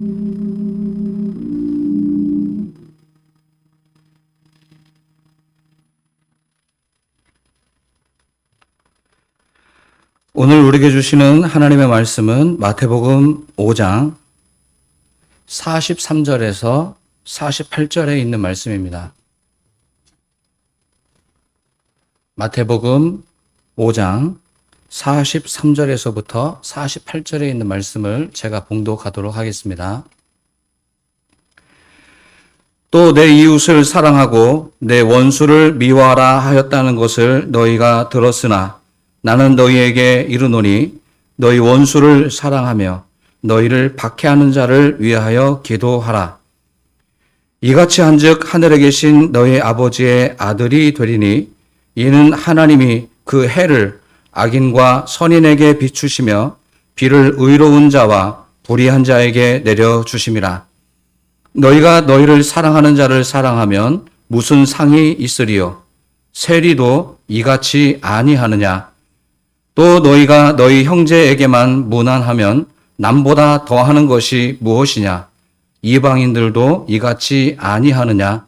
오늘 우리에게 주시는 하나님의 말씀은 마태복음 5장 43절에서 48절에 있는 말씀입니다. 마태복음 5장 43절에서부터 48절에 있는 말씀을 제가 봉독하도록 하겠습니다. 또 내 이웃을 사랑하고 내 원수를 미워하라 하였다는 것을 너희가 들었으나 나는 너희에게 이르노니 너희 원수를 사랑하며 너희를 박해하는 자를 위하여 기도하라. 이같이 한즉 하늘에 계신 너희 아버지의 아들이 되리니 이는 하나님이 그 해를 악인과 선인에게 비추시며 비를 의로운 자와 불의한 자에게 내려주심이라. 너희가 너희를 사랑하는 자를 사랑하면 무슨 상이 있으리요? 세리도 이같이 아니하느냐? 또 너희가 너희 형제에게만 무난하면 남보다 더하는 것이 무엇이냐? 이방인들도 이같이 아니하느냐?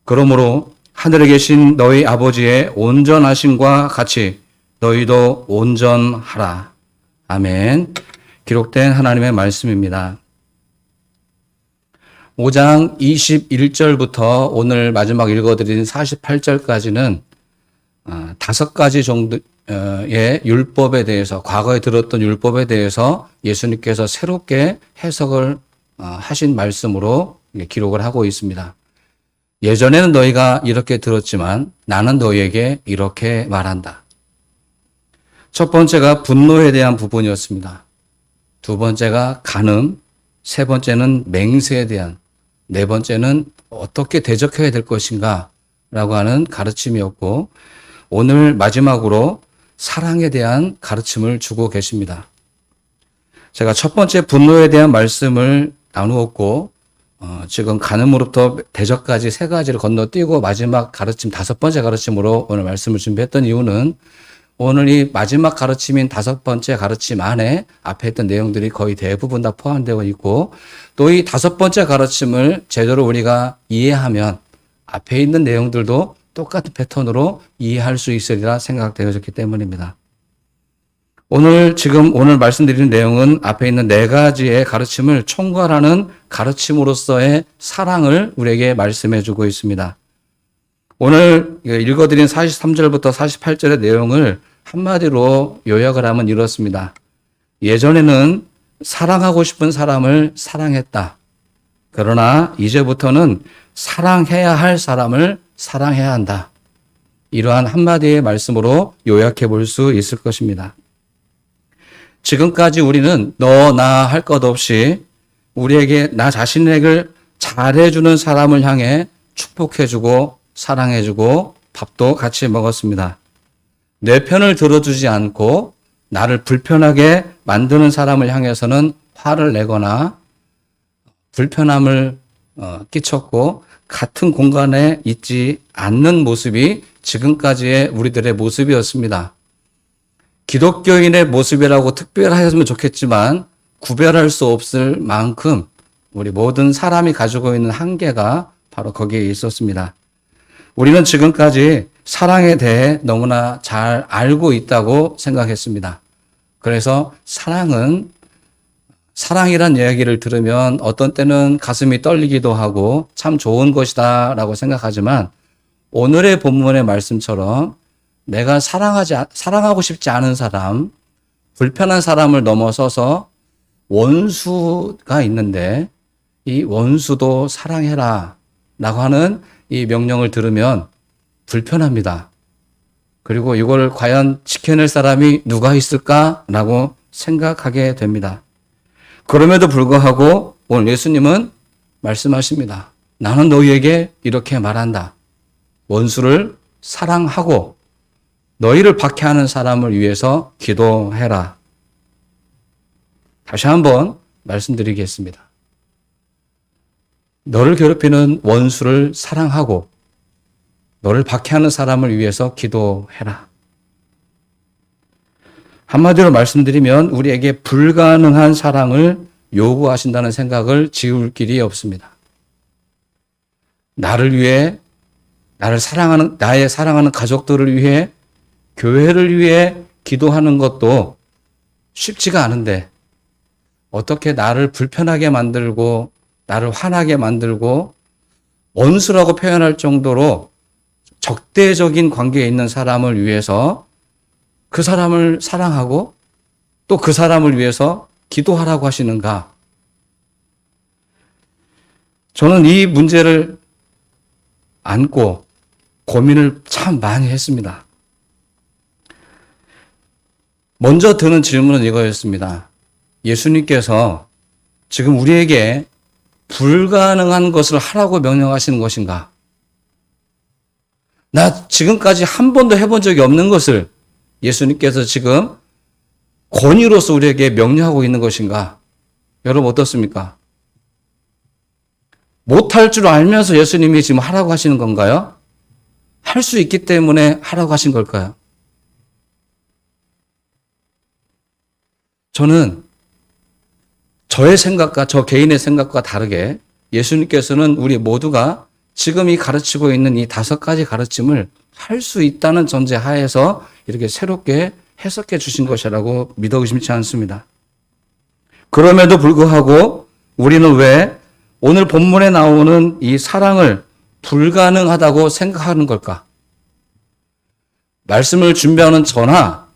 그러므로 하늘에 계신 너희 아버지의 온전하심과 같이 너희도 온전하라. 아멘. 기록된 하나님의 말씀입니다. 5장 21절부터 오늘 마지막 읽어드린 48절까지는 5가지 정도의 율법에 대해서, 과거에 들었던 율법에 대해서 예수님께서 새롭게 해석을 하신 말씀으로 기록을 하고 있습니다. 예전에는 너희가 이렇게 들었지만 나는 너희에게 이렇게 말한다. 첫 번째가 분노에 대한 부분이었습니다. 두 번째가 간음, 세 번째는 맹세에 대한, 네 번째는 어떻게 대적해야 될 것인가 라고 하는 가르침이었고, 오늘 마지막으로 사랑에 대한 가르침을 주고 계십니다. 제가 첫 번째 분노에 대한 말씀을 나누었고, 지금 간음으로부터 대적까지 3가지를 건너뛰고 마지막 가르침, 5번째 가르침으로 오늘 말씀을 준비했던 이유는 오늘 이 마지막 가르침인 5번째 가르침 안에 앞에 있던 내용들이 거의 대부분 다 포함되어 있고, 또 이 5번째 가르침을 제대로 우리가 이해하면 앞에 있는 내용들도 똑같은 패턴으로 이해할 수 있으리라 생각되어졌기 때문입니다. 오늘 말씀드리는 내용은 앞에 있는 4가지의 가르침을 총괄하는 가르침으로서의 사랑을 우리에게 말씀해 주고 있습니다. 오늘 읽어드린 43절부터 48절의 내용을 한마디로 요약을 하면 이렇습니다. 예전에는 사랑하고 싶은 사람을 사랑했다. 그러나 이제부터는 사랑해야 할 사람을 사랑해야 한다. 이러한 한마디의 말씀으로 요약해 볼 수 있을 것입니다. 지금까지 우리는 너, 나 할 것 없이 우리에게 나 자신에게 잘해주는 사람을 향해 축복해주고 사랑해주고 밥도 같이 먹었습니다. 내 편을 들어주지 않고 나를 불편하게 만드는 사람을 향해서는 화를 내거나 불편함을 끼쳤고 같은 공간에 있지 않는 모습이 지금까지의 우리들의 모습이었습니다. 기독교인의 모습이라고 특별하였으면 좋겠지만 구별할 수 없을 만큼 우리 모든 사람이 가지고 있는 한계가 바로 거기에 있었습니다. 우리는 지금까지 사랑에 대해 너무나 잘 알고 있다고 생각했습니다. 그래서 사랑이란 이야기를 들으면 어떤 때는 가슴이 떨리기도 하고 참 좋은 것이다 라고 생각하지만 오늘의 본문의 말씀처럼 내가 사랑하고 싶지 않은 사람, 불편한 사람을 넘어서서 원수가 있는데 이 원수도 사랑해라 라고 하는 이 명령을 들으면 불편합니다. 그리고 이걸 과연 지켜낼 사람이 누가 있을까라고 생각하게 됩니다. 그럼에도 불구하고 오늘 예수님은 말씀하십니다. 나는 너희에게 이렇게 말한다. 원수를 사랑하고 너희를 박해하는 사람을 위해서 기도해라. 다시 한번 말씀드리겠습니다. 너를 괴롭히는 원수를 사랑하고 너를 박해하는 사람을 위해서 기도해라. 한마디로 말씀드리면 우리에게 불가능한 사랑을 요구하신다는 생각을 지울 길이 없습니다. 나를 위해, 나의 사랑하는 가족들을 위해, 교회를 위해 기도하는 것도 쉽지가 않은데 어떻게 나를 불편하게 만들고 나를 화나게 만들고 원수라고 표현할 정도로 적대적인 관계에 있는 사람을 위해서 그 사람을 사랑하고 또 그 사람을 위해서 기도하라고 하시는가? 저는 이 문제를 안고 고민을 참 많이 했습니다. 먼저 드는 질문은 이거였습니다. 예수님께서 지금 우리에게 불가능한 것을 하라고 명령하시는 것인가? 나 지금까지 한 번도 해본 적이 없는 것을 예수님께서 지금 권위로서 우리에게 명령하고 있는 것인가? 여러분 어떻습니까? 못할 줄 알면서 예수님이 지금 하라고 하시는 건가요? 할 수 있기 때문에 하라고 하신 걸까요? 저는 저의 생각과 저 개인의 생각과 다르게 예수님께서는 우리 모두가 지금 이 가르치고 있는 이 5가지 가르침을 할 수 있다는 전제 하에서 이렇게 새롭게 해석해 주신 것이라고 믿어 의심치 않습니다. 그럼에도 불구하고 우리는 왜 오늘 본문에 나오는 이 사랑을 불가능하다고 생각하는 걸까? 말씀을 준비하는 저나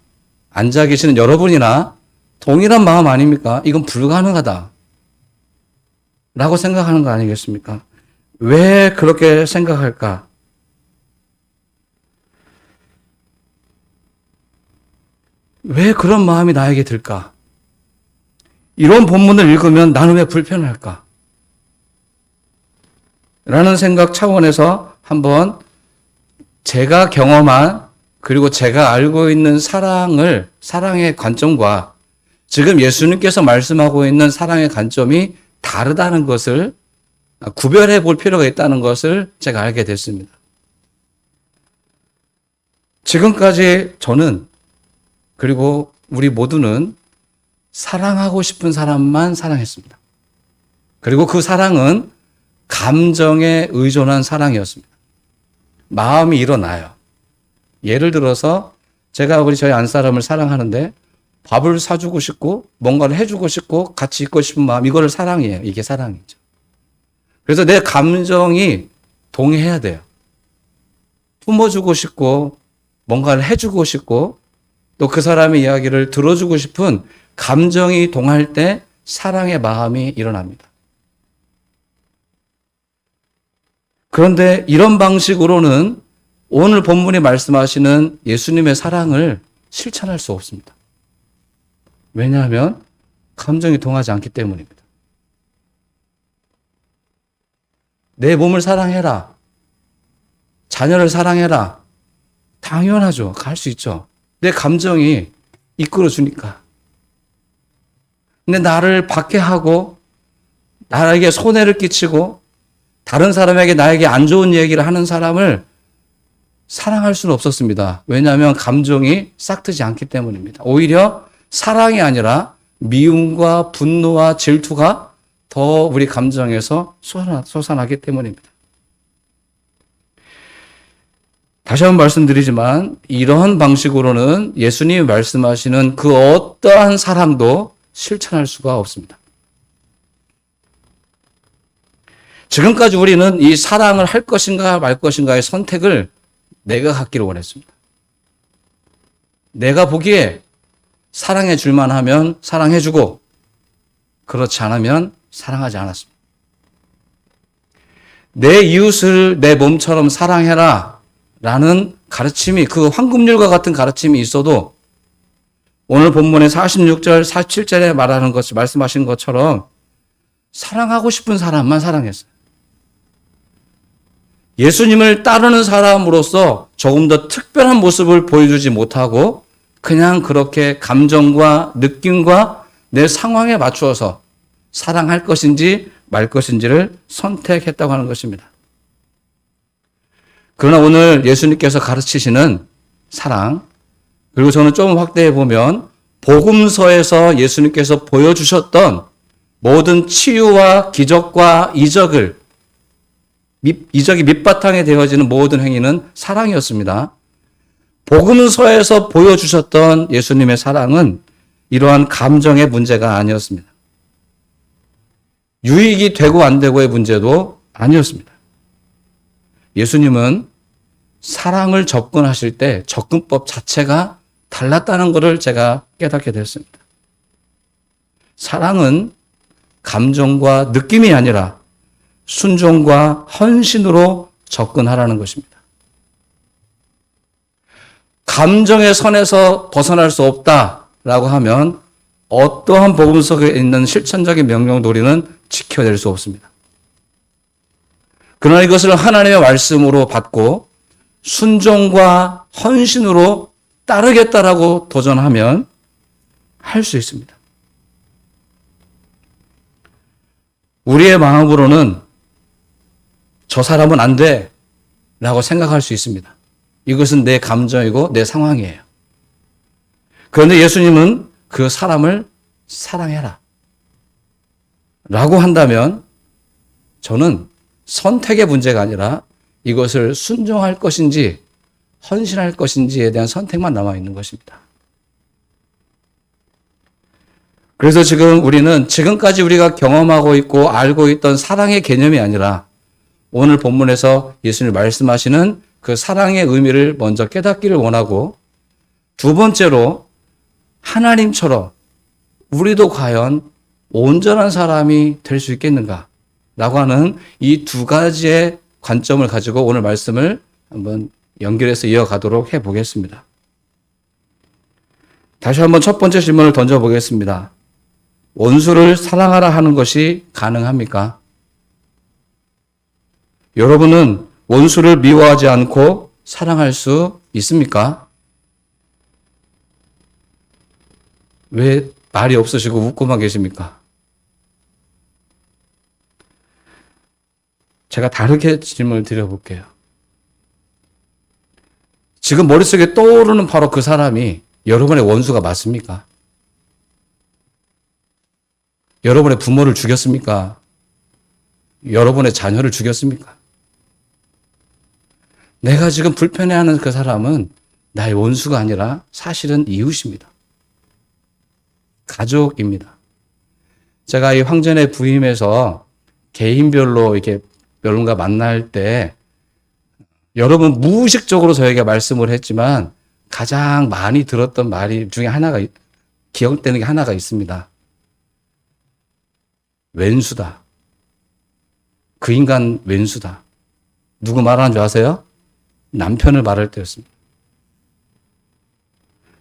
앉아 계시는 여러분이나 동일한 마음 아닙니까? 이건 불가능하다 라고 생각하는 거 아니겠습니까? 왜 그렇게 생각할까? 왜 그런 마음이 나에게 들까? 이런 본문을 읽으면 나는 왜 불편할까? 라는 생각 차원에서 한번 제가 경험한 그리고 제가 알고 있는 사랑의 관점과 지금 예수님께서 말씀하고 있는 사랑의 관점이 다르다는 것을 구별해 볼 필요가 있다는 것을 제가 알게 됐습니다. 지금까지 저는 그리고 우리 모두는 사랑하고 싶은 사람만 사랑했습니다. 그리고 그 사랑은 감정에 의존한 사랑이었습니다. 마음이 일어나요. 예를 들어서 제가 저희 안사람을 사랑하는데 밥을 사주고 싶고 뭔가를 해주고 싶고 같이 있고 싶은 마음, 이거를 사랑이에요. 이게 사랑이죠. 그래서 내 감정이 동의해야 돼요. 품어주고 싶고 뭔가를 해주고 싶고 또 그 사람의 이야기를 들어주고 싶은 감정이 동할 때 사랑의 마음이 일어납니다. 그런데 이런 방식으로는 오늘 본문이 말씀하시는 예수님의 사랑을 실천할 수 없습니다. 왜냐하면 감정이 동하지 않기 때문입니다. 내 몸을 사랑해라. 자녀를 사랑해라. 당연하죠. 할 수 있죠. 내 감정이 이끌어주니까. 근데 나를 박해하고 나에게 손해를 끼치고 다른 사람에게 나에게 안 좋은 얘기를 하는 사람을 사랑할 수는 없었습니다. 왜냐하면 감정이 싹트지 않기 때문입니다. 오히려 사랑이 아니라 미움과 분노와 질투가 더 우리 감정에서 솟아나기 때문입니다. 다시 한번 말씀드리지만 이러한 방식으로는 예수님이 말씀하시는 그 어떠한 사랑도 실천할 수가 없습니다. 지금까지 우리는 이 사랑을 할 것인가 말 것인가의 선택을 내가 갖기를 원했습니다. 내가 보기에 사랑해 줄만 하면 사랑해 주고 그렇지 않으면 사랑하지 않았습니다. 내 이웃을 내 몸처럼 사랑해라 라는 가르침이, 그 황금률과 같은 가르침이 있어도 오늘 본문의 46절, 47절에 말씀하신 것처럼 사랑하고 싶은 사람만 사랑했어요. 예수님을 따르는 사람으로서 조금 더 특별한 모습을 보여주지 못하고 그냥 그렇게 감정과 느낌과 내 상황에 맞추어서 사랑할 것인지 말 것인지를 선택했다고 하는 것입니다. 그러나 오늘 예수님께서 가르치시는 사랑, 그리고 저는 좀 확대해 보면 복음서에서 예수님께서 보여주셨던 모든 치유와 기적과 이적이 밑바탕에 되어지는 모든 행위는 사랑이었습니다. 복음서에서 보여주셨던 예수님의 사랑은 이러한 감정의 문제가 아니었습니다. 유익이 되고 안 되고의 문제도 아니었습니다. 예수님은 사랑을 접근하실 때 접근법 자체가 달랐다는 것을 제가 깨닫게 됐습니다. 사랑은 감정과 느낌이 아니라 순종과 헌신으로 접근하라는 것입니다. 감정의 선에서 벗어날 수 없다라고 하면 어떠한 복음 속에 있는 실천적인 명령도리는 지켜낼 수 없습니다. 그러나 이것을 하나님의 말씀으로 받고 순종과 헌신으로 따르겠다라고 도전하면 할 수 있습니다. 우리의 마음으로는 저 사람은 안 돼 라고 생각할 수 있습니다. 이것은 내 감정이고 내 상황이에요. 그런데 예수님은 그 사람을 사랑해라 라고 한다면 저는 선택의 문제가 아니라 이것을 순종할 것인지 헌신할 것인지에 대한 선택만 남아있는 것입니다. 그래서 지금 우리는 지금까지 우리가 경험하고 있고 알고 있던 사랑의 개념이 아니라 오늘 본문에서 예수님이 말씀하시는 그 사랑의 의미를 먼저 깨닫기를 원하고 두 번째로 하나님처럼 우리도 과연 온전한 사람이 될 수 있겠는가 라고 하는 이 두 가지의 관점을 가지고 오늘 말씀을 한번 연결해서 이어가도록 해보겠습니다. 다시 한번 첫 번째 질문을 던져보겠습니다. 원수를 사랑하라 하는 것이 가능합니까? 여러분은 원수를 미워하지 않고 사랑할 수 있습니까? 왜 말이 없으시고 웃고만 계십니까? 제가 다르게 질문을 드려볼게요. 지금 머릿속에 떠오르는 바로 그 사람이 여러분의 원수가 맞습니까? 여러분의 부모를 죽였습니까? 여러분의 자녀를 죽였습니까? 내가 지금 불편해하는 그 사람은 나의 원수가 아니라 사실은 이웃입니다. 가족입니다. 제가 이 황전에 부임해서 개인별로 이렇게 여러분과 만날 때 여러분 무의식적으로 저에게 말씀을 했지만 가장 많이 들었던 말이 중에 하나가 기억되는 게 하나가 있습니다. 왼수다. 그 인간 왼수다. 누구 말하는 줄 아세요? 남편을 말할 때였습니다.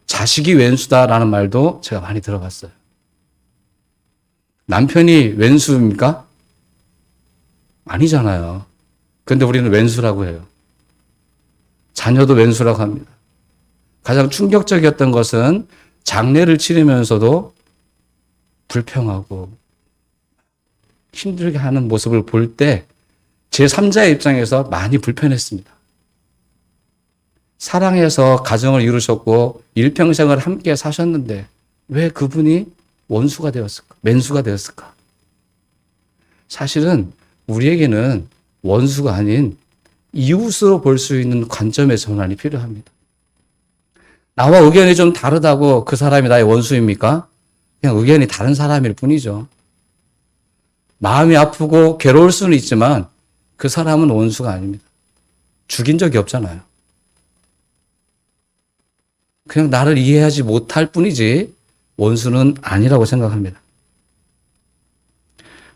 자식이 왼수다라는 말도 제가 많이 들어봤어요. 남편이 왼수입니까? 아니잖아요. 그런데 우리는 왼수라고 해요. 자녀도 왼수라고 합니다. 가장 충격적이었던 것은 장례를 치르면서도 불평하고 힘들게 하는 모습을 볼 때 제3자의 입장에서 많이 불편했습니다. 사랑해서 가정을 이루셨고 일평생을 함께 사셨는데 왜 그분이 원수가 되었을까? 맨수가 되었을까? 사실은 우리에게는 원수가 아닌 이웃으로 볼 수 있는 관점의 전환이 필요합니다. 나와 의견이 좀 다르다고 그 사람이 나의 원수입니까? 그냥 의견이 다른 사람일 뿐이죠. 마음이 아프고 괴로울 수는 있지만 그 사람은 원수가 아닙니다. 죽인 적이 없잖아요. 그냥 나를 이해하지 못할 뿐이지 원수는 아니라고 생각합니다.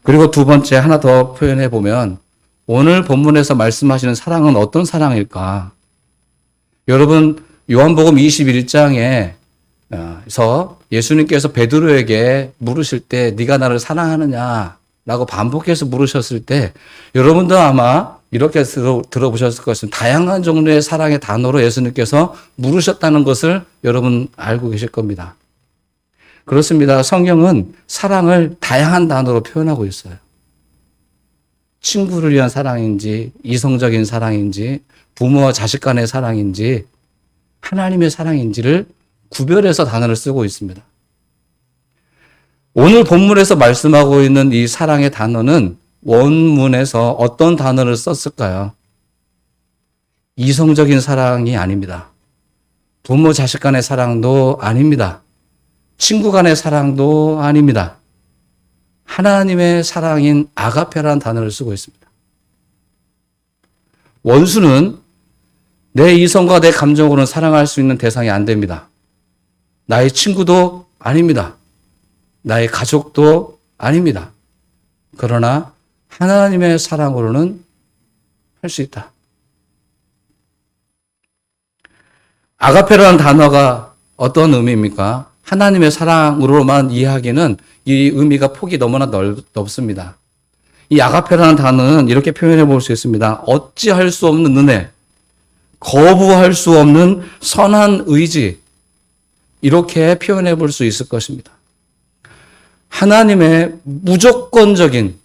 그리고 두 번째 하나 더 표현해 보면 오늘 본문에서 말씀하시는 사랑은 어떤 사랑일까? 여러분 요한복음 21장에서 예수님께서 베드로에게 물으실 때 네가 나를 사랑하느냐라고 반복해서 물으셨을 때 여러분도 아마 이렇게 들어보셨을 것은 다양한 종류의 사랑의 단어로 예수님께서 물으셨다는 것을 여러분 알고 계실 겁니다. 그렇습니다. 성경은 사랑을 다양한 단어로 표현하고 있어요. 친구를 위한 사랑인지, 이성적인 사랑인지, 부모와 자식 간의 사랑인지, 하나님의 사랑인지를 구별해서 단어를 쓰고 있습니다. 오늘 본문에서 말씀하고 있는 이 사랑의 단어는 원문에서 어떤 단어를 썼을까요? 이성적인 사랑이 아닙니다. 부모 자식 간의 사랑도 아닙니다. 친구 간의 사랑도 아닙니다. 하나님의 사랑인 아가페라는 단어를 쓰고 있습니다. 원수는 내 이성과 내 감정으로는 사랑할 수 있는 대상이 안 됩니다. 나의 친구도 아닙니다. 나의 가족도 아닙니다. 그러나 하나님의 사랑으로는 할 수 있다. 아가페라는 단어가 어떤 의미입니까? 하나님의 사랑으로만 이해하기는 이 의미가 폭이 너무나 넓습니다. 이 아가페라는 단어는 이렇게 표현해 볼 수 있습니다. 어찌할 수 없는 은혜, 거부할 수 없는 선한 의지, 이렇게 표현해 볼 수 있을 것입니다. 하나님의 무조건적인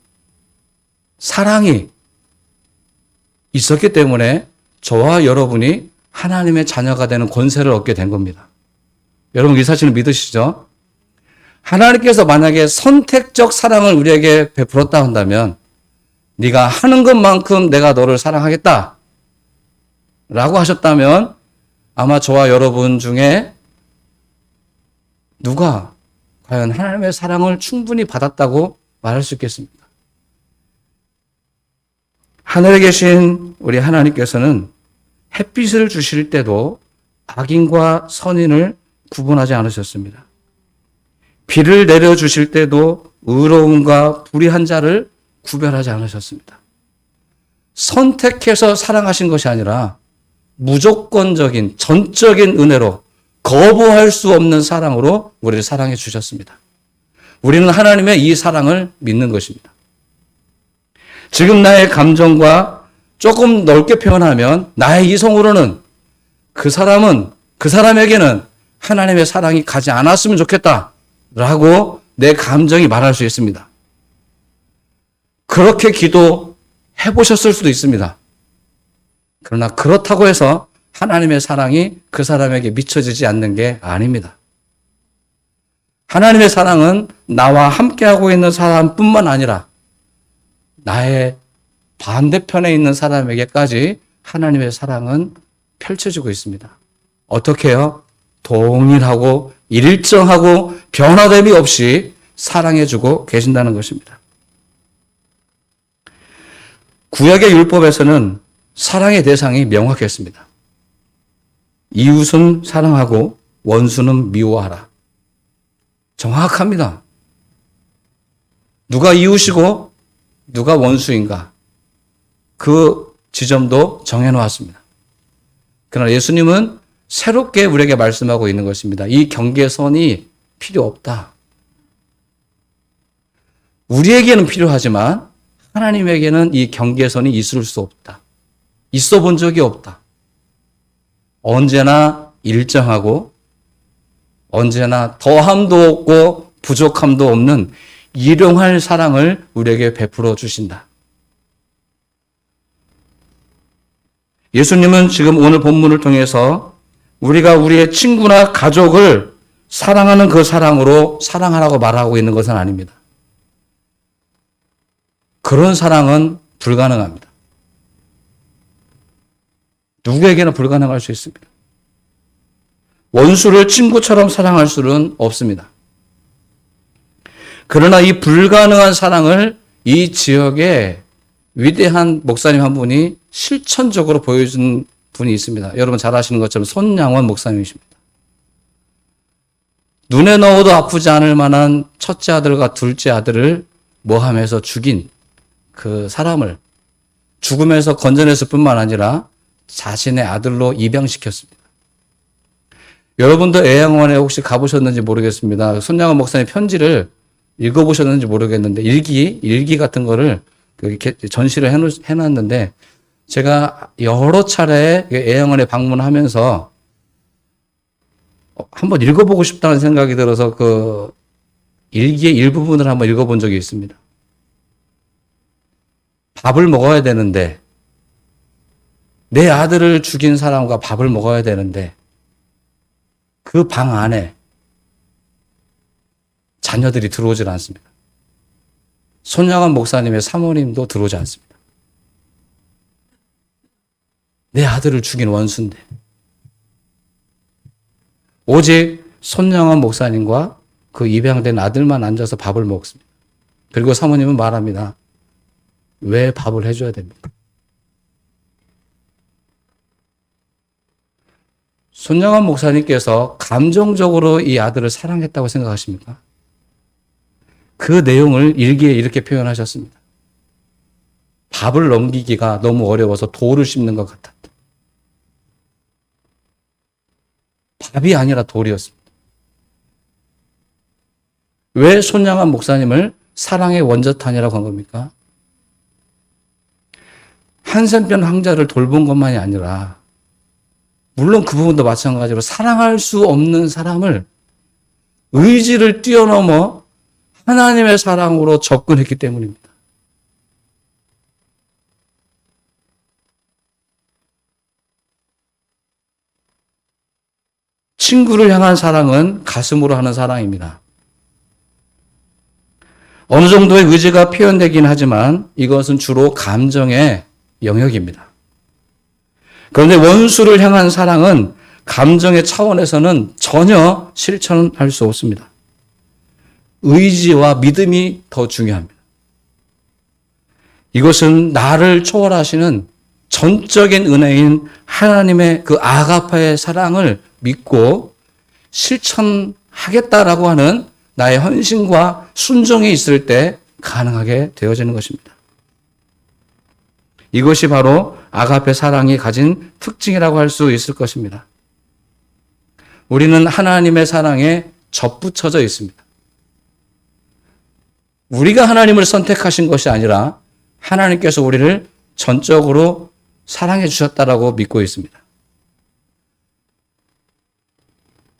사랑이 있었기 때문에 저와 여러분이 하나님의 자녀가 되는 권세를 얻게 된 겁니다. 여러분 이 사실을 믿으시죠? 하나님께서 만약에 선택적 사랑을 우리에게 베풀었다 한다면 네가 하는 것만큼 내가 너를 사랑하겠다 라고 하셨다면 아마 저와 여러분 중에 누가 과연 하나님의 사랑을 충분히 받았다고 말할 수 있겠습니까? 하늘에 계신 우리 하나님께서는 햇빛을 주실 때도 악인과 선인을 구분하지 않으셨습니다. 비를 내려주실 때도 의로움과 불의한 자를 구별하지 않으셨습니다. 선택해서 사랑하신 것이 아니라 무조건적인 전적인 은혜로 거부할 수 없는 사랑으로 우리를 사랑해 주셨습니다. 우리는 하나님의 이 사랑을 믿는 것입니다. 지금 나의 감정과 조금 넓게 표현하면 나의 이성으로는 그 사람에게는 하나님의 사랑이 가지 않았으면 좋겠다라고 내 감정이 말할 수 있습니다. 그렇게 기도해 보셨을 수도 있습니다. 그러나 그렇다고 해서 하나님의 사랑이 그 사람에게 미쳐지지 않는 게 아닙니다. 하나님의 사랑은 나와 함께하고 있는 사람뿐만 아니라 나의 반대편에 있는 사람에게까지 하나님의 사랑은 펼쳐지고 있습니다. 어떻게 해요? 동일하고 일정하고 변화됨이 없이 사랑해주고 계신다는 것입니다. 구약의 율법에서는 사랑의 대상이 명확했습니다. 이웃은 사랑하고 원수는 미워하라. 정확합니다. 누가 이웃이고 누가 원수인가? 그 지점도 정해놓았습니다. 그러나 예수님은 새롭게 우리에게 말씀하고 있는 것입니다. 이 경계선이 필요 없다. 우리에게는 필요하지만 하나님에게는 이 경계선이 있을 수 없다. 있어 본 적이 없다. 언제나 일정하고 언제나 더함도 없고 부족함도 없는 일용할 사랑을 우리에게 베풀어 주신다. 예수님은 지금 오늘 본문을 통해서 우리가 우리의 친구나 가족을 사랑하는 그 사랑으로 사랑하라고 말하고 있는 것은 아닙니다. 그런 사랑은 불가능합니다. 누구에게나 불가능할 수 있습니다. 원수를 친구처럼 사랑할 수는 없습니다. 그러나 이 불가능한 사랑을 이 지역에 위대한 목사님 한 분이 실천적으로 보여준 분이 있습니다. 여러분 잘 아시는 것처럼 손양원 목사님이십니다. 눈에 넣어도 아프지 않을 만한 첫째 아들과 둘째 아들을 모함해서 죽인 그 사람을 죽음에서 건져냈을 뿐만 아니라 자신의 아들로 입양시켰습니다. 여러분도 애양원에 혹시 가보셨는지 모르겠습니다. 손양원 목사님 편지를 읽어보셨는지 모르겠는데 일기 같은 거를 이렇게 전시를 해놨는데 제가 여러 차례 애양원에 방문하면서 한번 읽어보고 싶다는 생각이 들어서 그 일기의 일부분을 한번 읽어본 적이 있습니다. 밥을 먹어야 되는데 내 아들을 죽인 사람과 밥을 먹어야 되는데 그 방 안에 자녀들이 들어오질 않습니다. 손양환 목사님의 사모님도 들어오지 않습니다. 내 아들을 죽인 원수인데. 오직 손양환 목사님과 그 입양된 아들만 앉아서 밥을 먹습니다. 그리고 사모님은 말합니다. 왜 밥을 해줘야 됩니까? 손양환 목사님께서 감정적으로 이 아들을 사랑했다고 생각하십니까? 그 내용을 일기에 이렇게 표현하셨습니다. 밥을 넘기기가 너무 어려워서 돌을 씹는 것 같았다. 밥이 아니라 돌이었습니다. 왜 손양환 목사님을 사랑의 원저탄이라고 한 겁니까? 한센편 황자를 돌본 것만이 아니라 물론 그 부분도 마찬가지로 사랑할 수 없는 사람을 의지를 뛰어넘어 하나님의 사랑으로 접근했기 때문입니다. 친구를 향한 사랑은 가슴으로 하는 사랑입니다. 어느 정도의 의지가 표현되긴 하지만 이것은 주로 감정의 영역입니다. 그런데 원수를 향한 사랑은 감정의 차원에서는 전혀 실천할 수 없습니다. 의지와 믿음이 더 중요합니다. 이것은 나를 초월하시는 전적인 은혜인 하나님의 그 아가파의 사랑을 믿고 실천하겠다라고 하는 나의 헌신과 순종이 있을 때 가능하게 되어지는 것입니다. 이것이 바로 아가페 사랑이 가진 특징이라고 할 수 있을 것입니다. 우리는 하나님의 사랑에 접붙여져 있습니다. 우리가 하나님을 선택하신 것이 아니라 하나님께서 우리를 전적으로 사랑해 주셨다라고 믿고 있습니다.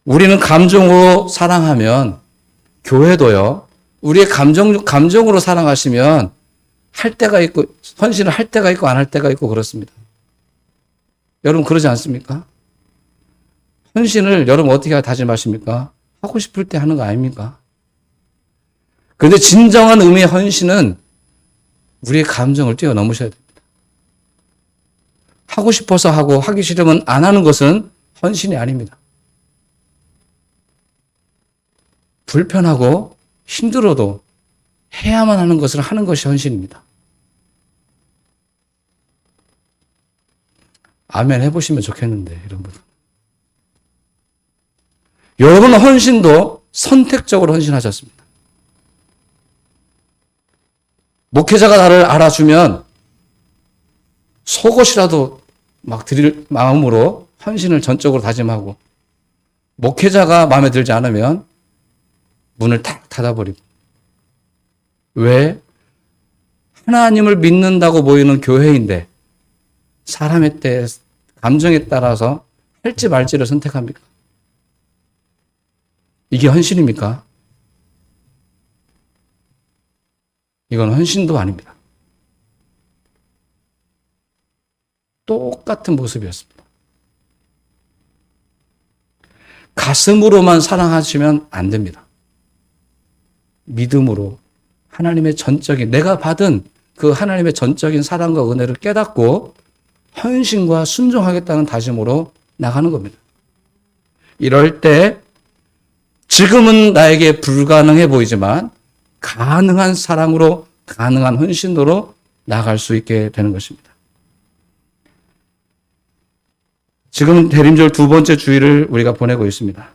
우리는 감정으로 사랑하면 교회도요, 우리의 감정으로 사랑하시면 할 때가 있고, 헌신을 할 때가 있고, 안 할 때가 있고, 그렇습니다. 여러분, 그러지 않습니까? 헌신을 여러분 어떻게 다짐하십니까? 하고 싶을 때 하는 거 아닙니까? 그런데 진정한 의미의 헌신은 우리의 감정을 뛰어넘으셔야 됩니다. 하고 싶어서 하고, 하기 싫으면 안 하는 것은 헌신이 아닙니다. 불편하고 힘들어도 해야만 하는 것을 하는 것이 헌신입니다. 아멘 해보시면 좋겠는데, 이런 분들. 여러분의 헌신도 선택적으로 헌신하셨습니다. 목회자가 나를 알아주면 속옷이라도 막 드릴 마음으로 헌신을 전적으로 다짐하고, 목회자가 마음에 들지 않으면 문을 탁 닫아버리고. 왜? 하나님을 믿는다고 모이는 교회인데 사람의 때, 감정에 따라서 할지 말지를 선택합니까? 이게 헌신입니까? 이건 헌신도 아닙니다. 똑같은 모습이었습니다. 가슴으로만 사랑하시면 안 됩니다. 믿음으로 하나님의 전적인, 내가 받은 그 하나님의 전적인 사랑과 은혜를 깨닫고 헌신과 순종하겠다는 다짐으로 나가는 겁니다. 이럴 때 지금은 나에게 불가능해 보이지만 가능한 사랑으로, 가능한 헌신으로 나갈 수 있게 되는 것입니다. 지금 대림절 두 번째 주일을 우리가 보내고 있습니다.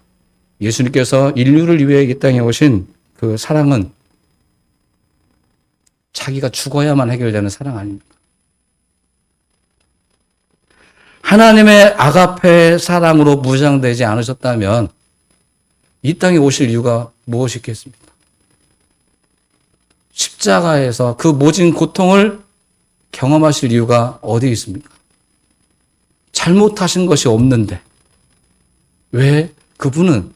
예수님께서 인류를 위해 이 땅에 오신 그 사랑은 자기가 죽어야만 해결되는 사랑 아닙니까? 하나님의 아가페 사랑으로 무장되지 않으셨다면 이 땅에 오실 이유가 무엇이 있겠습니까? 십자가에서 그 모진 고통을 경험하실 이유가 어디 있습니까? 잘못하신 것이 없는데 왜 그분은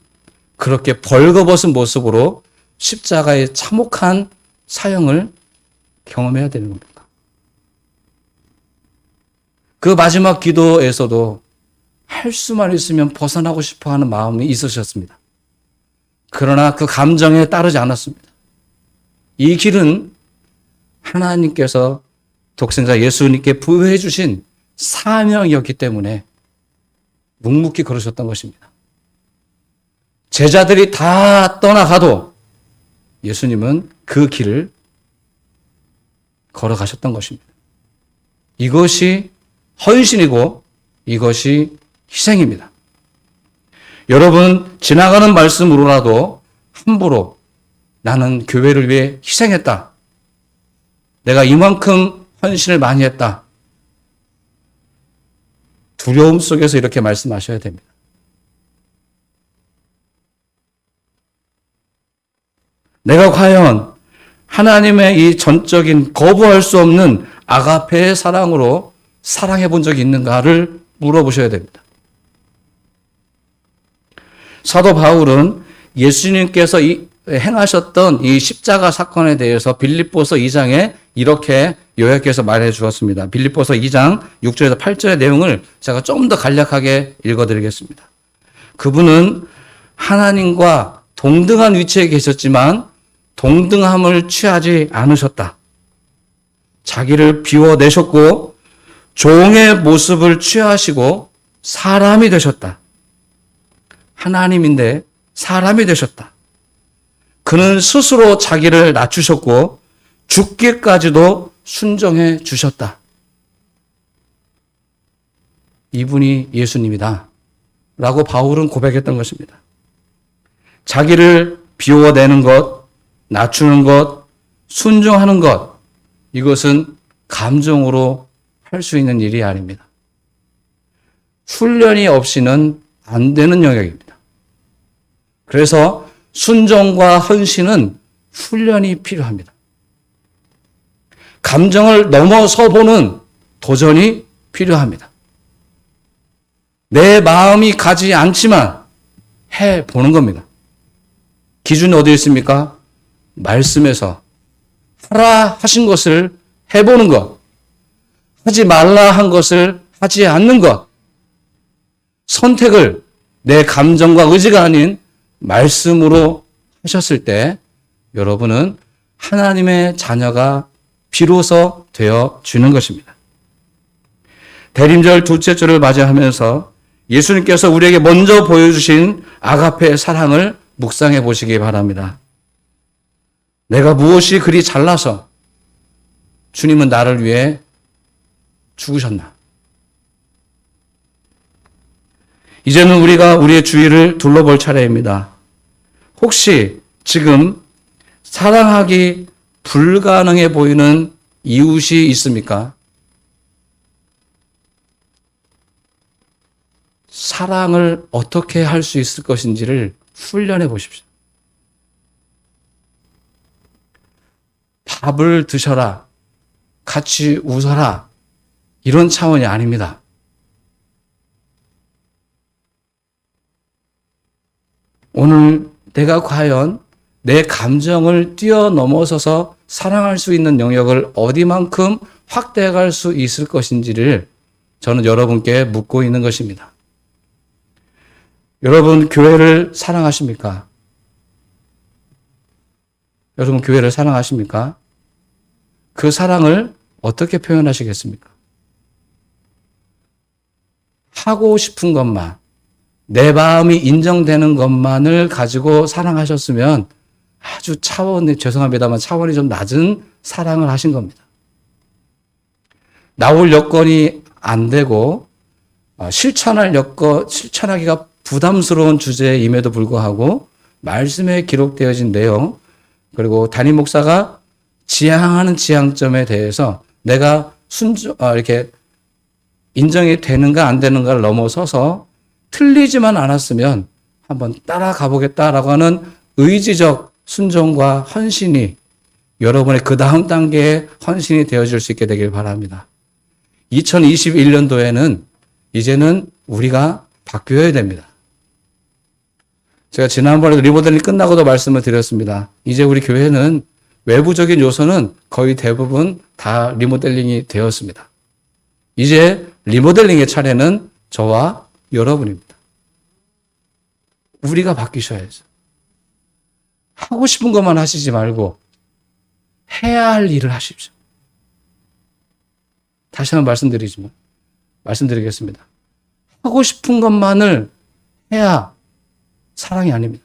그렇게 벌거벗은 모습으로 십자가의 참혹한 사형을 경험해야 되는 겁니까? 그 마지막 기도에서도 할 수만 있으면 벗어나고 싶어 하는 마음이 있으셨습니다. 그러나 그 감정에 따르지 않았습니다. 이 길은 하나님께서 독생자 예수님께 부여해 주신 사명이었기 때문에 묵묵히 걸으셨던 것입니다. 제자들이 다 떠나가도 예수님은 그 길을 걸어가셨던 것입니다. 이것이 헌신이고 이것이 희생입니다. 여러분, 지나가는 말씀으로라도 함부로 나는 교회를 위해 희생했다. 내가 이만큼 헌신을 많이 했다. 두려움 속에서 이렇게 말씀하셔야 됩니다. 내가 과연 하나님의 이 전적인 거부할 수 없는 아가페의 사랑으로 사랑해 본 적이 있는가를 물어보셔야 됩니다. 사도 바울은 예수님께서 행하셨던 이 십자가 사건에 대해서 빌립보서 2장에 이렇게 요약해서 말해 주었습니다. 빌립보서 2장 6절에서 8절의 내용을 제가 좀 더 간략하게 읽어드리겠습니다. 그분은 하나님과 동등한 위치에 계셨지만 동등함을 취하지 않으셨다. 자기를 비워내셨고 종의 모습을 취하시고 사람이 되셨다. 하나님인데 사람이 되셨다. 그는 스스로 자기를 낮추셨고 죽기까지도 순종해 주셨다. 이분이 예수님이다. 라고 바울은 고백했던 것입니다. 자기를 비워내는 것, 낮추는 것, 순종하는 것, 이것은 감정으로 할 수 있는 일이 아닙니다. 훈련이 없이는 안 되는 영역입니다. 그래서 순종과 헌신은 훈련이 필요합니다. 감정을 넘어서 보는 도전이 필요합니다. 내 마음이 가지 않지만 해보는 겁니다. 기준이 어디 있습니까? 말씀에서 하라 하신 것을 해보는 것, 하지 말라 한 것을 하지 않는 것, 선택을 내 감정과 의지가 아닌 말씀으로 하셨을 때 여러분은 하나님의 자녀가 비로소 되어지는 것입니다. 대림절 둘째 주를 맞이하면서 예수님께서 우리에게 먼저 보여주신 아가페의 사랑을 묵상해 보시기 바랍니다. 내가 무엇이 그리 잘나서 주님은 나를 위해 죽으셨나? 이제는 우리가 우리의 주위를 둘러볼 차례입니다. 혹시 지금 사랑하기 불가능해 보이는 이웃이 있습니까? 사랑을 어떻게 할 수 있을 것인지를 훈련해 보십시오. 밥을 드셔라, 같이 웃어라, 이런 차원이 아닙니다. 오늘 내가 과연 내 감정을 뛰어넘어서서 사랑할 수 있는 영역을 어디만큼 확대해 갈 수 있을 것인지를 저는 여러분께 묻고 있는 것입니다. 여러분, 교회를 사랑하십니까? 여러분, 교회를 사랑하십니까? 그 사랑을 어떻게 표현하시겠습니까? 하고 싶은 것만, 내 마음이 인정되는 것만을 가지고 사랑하셨으면 아주 죄송합니다만 차원이 좀 낮은 사랑을 하신 겁니다. 나올 여건이 안 되고 실천하기가 부담스러운 주제임에도 불구하고 말씀에 기록되어진 내용, 그리고 담임 목사가 지향하는 지향점에 대해서 내가 이렇게 인정이 되는가 안 되는가를 넘어서서 틀리지만 않았으면 한번 따라가 보겠다라고 하는 의지적 순종과 헌신이 여러분의 그 다음 단계의 헌신이 되어질 수 있게 되길 바랍니다. 2021년도에는 이제는 우리가 바뀌어야 됩니다. 제가 지난번에도 리모델링 끝나고도 말씀을 드렸습니다. 이제 우리 교회는 외부적인 요소는 거의 대부분 다 리모델링이 되었습니다. 이제 리모델링의 차례는 저와 여러분입니다. 우리가 바뀌셔야죠. 하고 싶은 것만 하시지 말고 해야 할 일을 하십시오. 다시 한번 말씀드리겠습니다. 하고 싶은 것만을 해야 사랑이 아닙니다.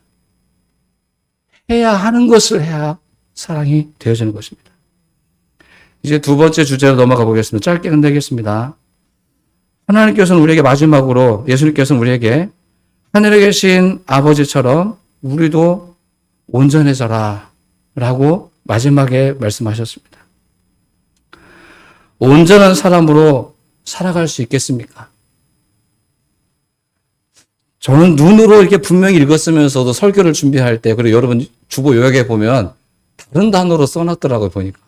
해야 하는 것을 해야 사랑이 되어지는 것입니다. 이제 두 번째 주제로 넘어가 보겠습니다. 짧게 끝내겠습니다. 하나님께서는 우리에게 마지막으로, 예수님께서는 우리에게 하늘에 계신 아버지처럼 우리도 온전해져라 라고 마지막에 말씀하셨습니다. 온전한 사람으로 살아갈 수 있겠습니까? 저는 눈으로 이렇게 분명히 읽었으면서도 설교를 준비할 때, 그리고 여러분 주보 요약에 보면 다른 단어로 써놨더라고요, 보니까.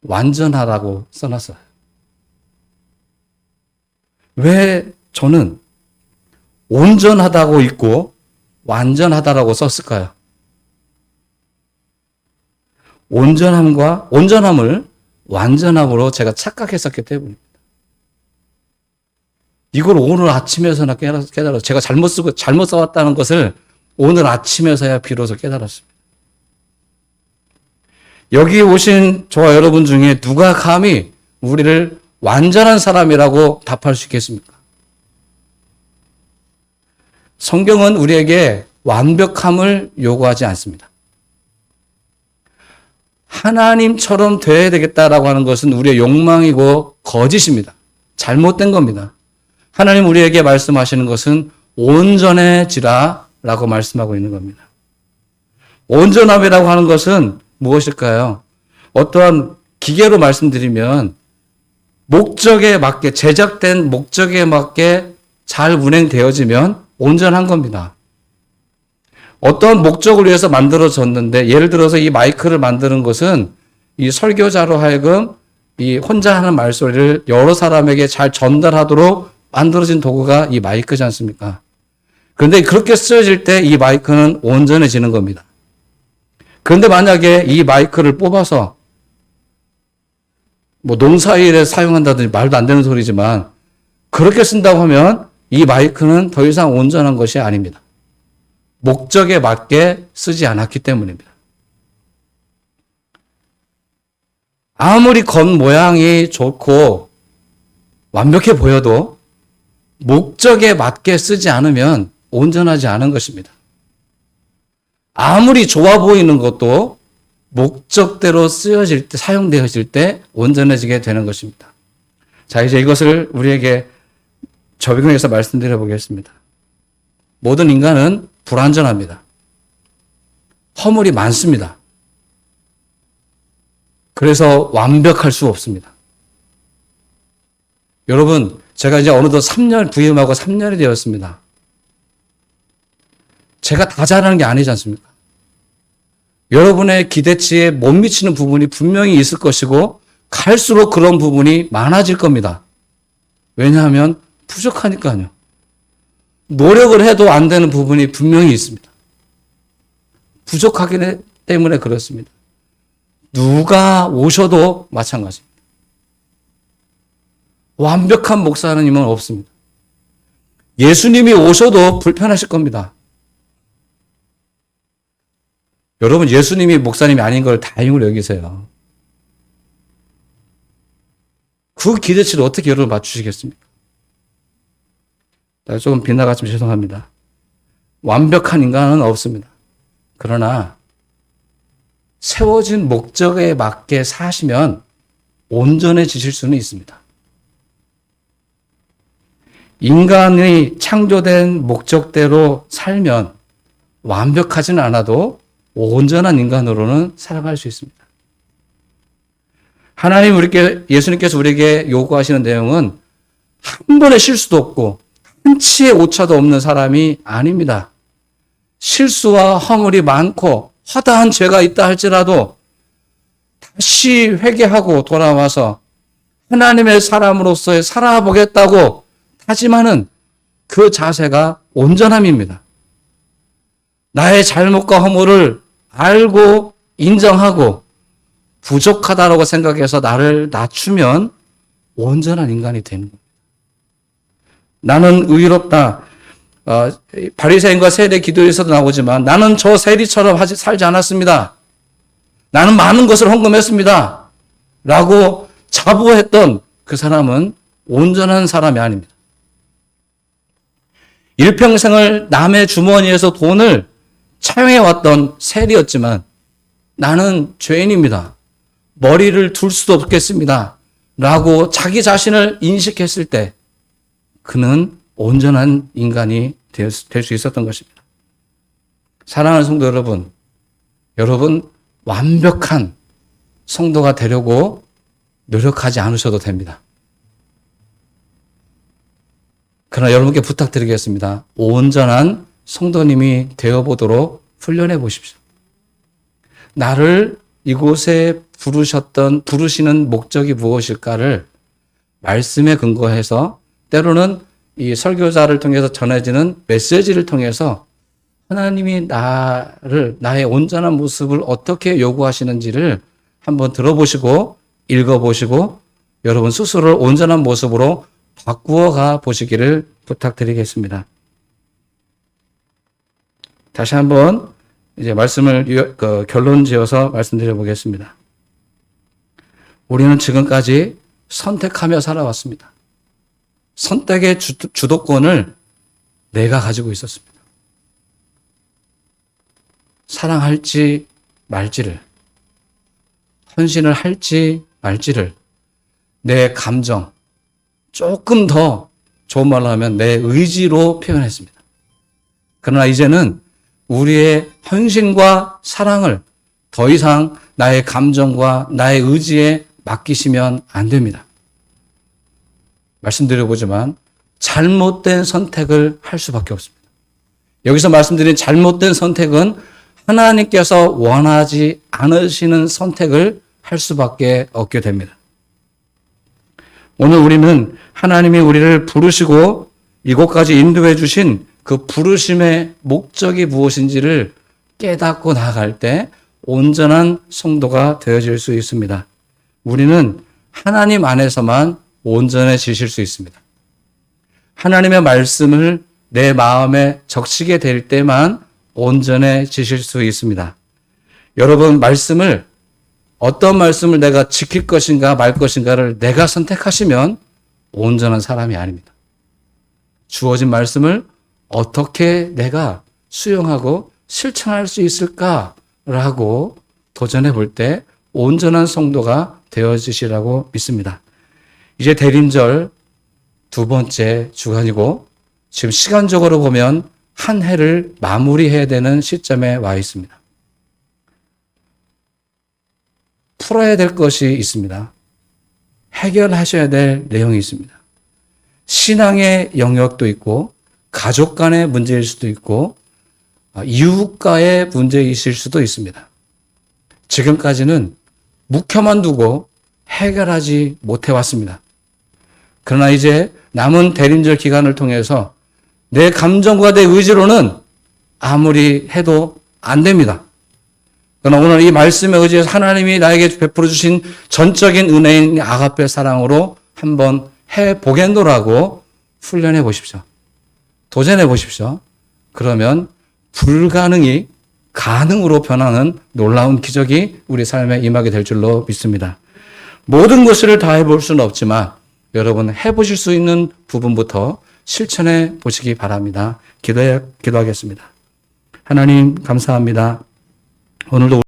완전하라고 써놨어요. 왜 저는 온전하다고 읽고 완전하다라고 썼을까요? 온전함을 완전함으로 제가 착각했었기 때문입니다. 이걸 오늘 아침에서나 깨달았어요. 제가 잘못 써왔다는 것을 오늘 아침에서야 비로소 깨달았습니다. 여기 오신 저와 여러분 중에 누가 감히 우리를 완전한 사람이라고 답할 수 있겠습니까? 성경은 우리에게 완벽함을 요구하지 않습니다. 하나님처럼 되어야 되겠다라고 하는 것은 우리의 욕망이고 거짓입니다. 잘못된 겁니다. 하나님 우리에게 말씀하시는 것은 온전해지라 라고 말씀하고 있는 겁니다. 온전함이라고 하는 것은 무엇일까요? 어떠한 기계로 말씀드리면 목적에 맞게, 제작된 목적에 맞게 잘 운행되어지면 온전한 겁니다. 어떤 목적을 위해서 만들어졌는데, 예를 들어서 이 마이크를 만드는 것은 이 설교자로 하여금 이 혼자 하는 말소리를 여러 사람에게 잘 전달하도록 만들어진 도구가 이 마이크지 않습니까? 그런데 그렇게 쓰여질 때 이 마이크는 온전해지는 겁니다. 그런데 만약에 이 마이크를 뽑아서 농사일에 사용한다든지 말도 안 되는 소리지만 그렇게 쓴다고 하면 이 마이크는 더 이상 온전한 것이 아닙니다. 목적에 맞게 쓰지 않았기 때문입니다. 아무리 겉모양이 좋고 완벽해 보여도 목적에 맞게 쓰지 않으면 온전하지 않은 것입니다. 아무리 좋아 보이는 것도 목적대로 쓰여질 때, 사용되어질 때 온전해지게 되는 것입니다. 자, 이제 이것을 우리에게 적용해서 말씀드려 보겠습니다. 모든 인간은 불완전합니다. 허물이 많습니다. 그래서 완벽할 수 없습니다. 여러분, 제가 이제 어느덧 부임하고 3년이 되었습니다. 제가 다 잘하는 게 아니지 않습니까? 여러분의 기대치에 못 미치는 부분이 분명히 있을 것이고 갈수록 그런 부분이 많아질 겁니다. 왜냐하면 부족하니까요. 노력을 해도 안 되는 부분이 분명히 있습니다. 부족하기 때문에 그렇습니다. 누가 오셔도 마찬가지입니다. 완벽한 목사님은 없습니다. 예수님이 오셔도 불편하실 겁니다. 여러분, 예수님이 목사님이 아닌 걸 다행으로 여기세요. 그 기대치를 어떻게 여러분 맞추시겠습니까? 조금 빗나갔으면 죄송합니다. 완벽한 인간은 없습니다. 그러나 세워진 목적에 맞게 사시면 온전해지실 수는 있습니다. 인간이 창조된 목적대로 살면 완벽하지는 않아도 온전한 인간으로는 살아갈 수 있습니다. 예수님께서 우리에게 요구하시는 내용은 한 번의 실수도 없고 한 치의 오차도 없는 사람이 아닙니다. 실수와 허물이 많고 허다한 죄가 있다 할지라도 다시 회개하고 돌아와서 하나님의 사람으로서의 살아보겠다고 다짐하는 그 자세가 온전함입니다. 나의 잘못과 허물을 알고 인정하고 부족하다라고 생각해서 나를 낮추면 온전한 인간이 되는 겁니다. 나는 의롭다. 바리새인과 세리 기도에서도 나오지만 나는 저 세리처럼 살지 않았습니다. 나는 많은 것을 헌금했습니다. 라고 자부했던 그 사람은 온전한 사람이 아닙니다. 일평생을 남의 주머니에서 돈을 차용해왔던 세리였지만 나는 죄인입니다. 머리를 둘 수도 없겠습니다. 라고 자기 자신을 인식했을 때 그는 온전한 인간이 될 수 있었던 것입니다. 사랑하는 성도 여러분, 여러분 완벽한 성도가 되려고 노력하지 않으셔도 됩니다. 그러나 여러분께 부탁드리겠습니다. 온전한 성도님이 되어보도록 훈련해 보십시오. 나를 이곳에 부르시는 목적이 무엇일까를 말씀에 근거해서 때로는 이 설교자를 통해서 전해지는 메시지를 통해서 하나님이 나의 온전한 모습을 어떻게 요구하시는지를 한번 들어보시고 읽어보시고 여러분 스스로를 온전한 모습으로 바꾸어가 보시기를 부탁드리겠습니다. 다시 한번 이제 말씀을 결론 지어서 말씀드려 보겠습니다. 우리는 지금까지 선택하며 살아왔습니다. 선택의 주도권을 내가 가지고 있었습니다. 사랑할지 말지를, 헌신을 할지 말지를 내 감정, 조금 더 좋은 말로 하면 내 의지로 표현했습니다. 그러나 이제는 우리의 헌신과 사랑을 더 이상 나의 감정과 나의 의지에 맡기시면 안 됩니다. 말씀드려보지만 잘못된 선택을 할 수밖에 없습니다. 여기서 말씀드린 잘못된 선택은 하나님께서 원하지 않으시는 선택을 할 수밖에 없게 됩니다. 오늘 우리는 하나님이 우리를 부르시고 이곳까지 인도해 주신 그 부르심의 목적이 무엇인지를 깨닫고 나아갈 때 온전한 성도가 되어질 수 있습니다. 우리는 하나님 안에서만 온전해지실 수 있습니다. 하나님의 말씀을 내 마음에 적시게 될 때만 온전해지실 수 있습니다. 여러분, 어떤 말씀을 내가 지킬 것인가 말 것인가를 내가 선택하시면 온전한 사람이 아닙니다. 주어진 말씀을 어떻게 내가 수용하고 실천할 수 있을까라고 도전해 볼 때 온전한 성도가 되어지시라고 믿습니다. 이제 대림절 두 번째 주간이고 지금 시간적으로 보면 한 해를 마무리해야 되는 시점에 와 있습니다. 풀어야 될 것이 있습니다. 해결하셔야 될 내용이 있습니다. 신앙의 영역도 있고 가족 간의 문제일 수도 있고 이웃과의 문제이실 수도 있습니다. 지금까지는 묵혀만 두고 해결하지 못해왔습니다. 그러나 이제 남은 대림절 기간을 통해서 내 감정과 내 의지로는 아무리 해도 안 됩니다. 그러나 오늘 이 말씀에 의지해서 하나님이 나에게 베풀어 주신 전적인 은혜인 아가페 사랑으로 한번 해보겠노라고 훈련해 보십시오. 도전해 보십시오. 그러면 불가능이 가능으로 변하는 놀라운 기적이 우리 삶에 임하게 될 줄로 믿습니다. 모든 것을 다 해볼 수는 없지만 여러분 해보실 수 있는 부분부터 실천해 보시기 바랍니다. 기도하겠습니다. 하나님 감사합니다. 오늘도